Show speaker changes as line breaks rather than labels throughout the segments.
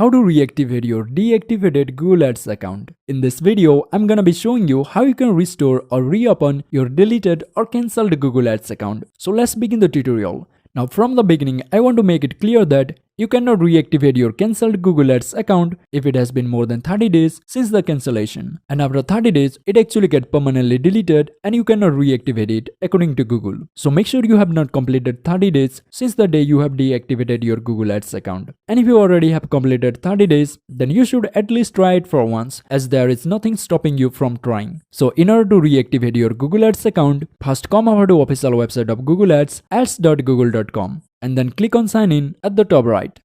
how to reactivate your deactivated Google Ads account. In this video, I'm gonna be showing you how you can restore or reopen your deleted or cancelled Google Ads account. So let's begin the tutorial. Now from the beginning, I want to make it clear that you cannot reactivate your cancelled Google Ads account if it has been more than 30 days since the cancellation. And after 30 days, it actually gets permanently deleted and you cannot reactivate it according to Google. So make sure you have not completed 30 days since the day you have deactivated your Google Ads account. And if you already have completed 30 days, then you should at least try it for once, as there is nothing stopping you from trying. So in order to reactivate your Google Ads account, first come over to official website of Google Ads, ads.google.com. and then click on sign in at the top right.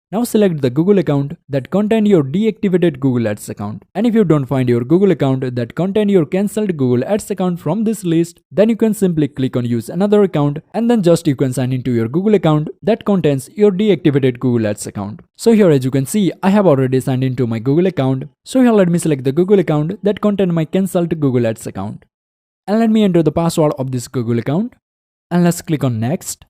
Now select the Google account that contain your deactivated Google Ads account. And if you don't find your Google account that contain your cancelled Google Ads account from this list, then you can simply click on use another account and then just you can sign into your Google account that contains your deactivated Google Ads account. So here as you can see, I have already signed into my Google account. So here let me select the Google account that contain my cancelled Google Ads account. And let me enter the password of this Google account. And let's click on next.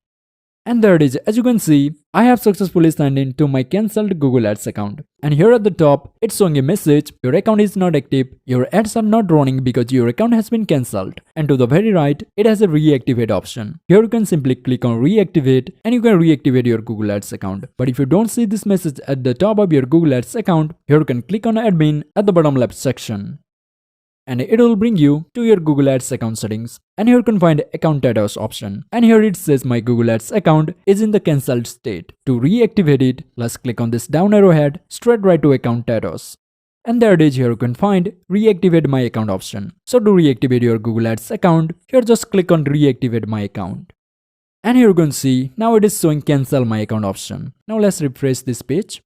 And there it is. As you can see, I have successfully signed in to my cancelled Google Ads account. And here at the top, it's showing a message, your account is not active, your ads are not running because your account has been cancelled. And to the very right, it has a reactivate option. Here you can simply click on reactivate and you can reactivate your Google Ads account. But if you don't see this message at the top of your Google Ads account, here you can click on admin at the bottom left section. And it will bring you to your Google Ads account settings. And here you can find account status option. And here it says my Google Ads account is in the cancelled state. To reactivate it, let's click on this down arrow head straight right to account status. And there it is. Here you can find reactivate my account option. So to reactivate your Google Ads account, here just click on reactivate my account. And here you can see now it is showing cancel my account option. Now let's refresh this page.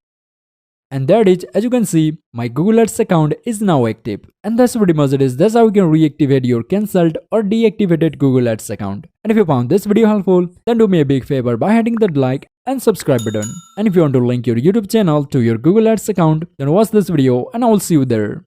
And there it is. As you can see, my Google Ads account is now active. And that's pretty much it is. That's how you can reactivate your cancelled or deactivated Google Ads account. And if you found this video helpful, then do me a big favor by hitting that like and subscribe button. And if you want to link your YouTube channel to your Google Ads account, then watch this video and I will see you there.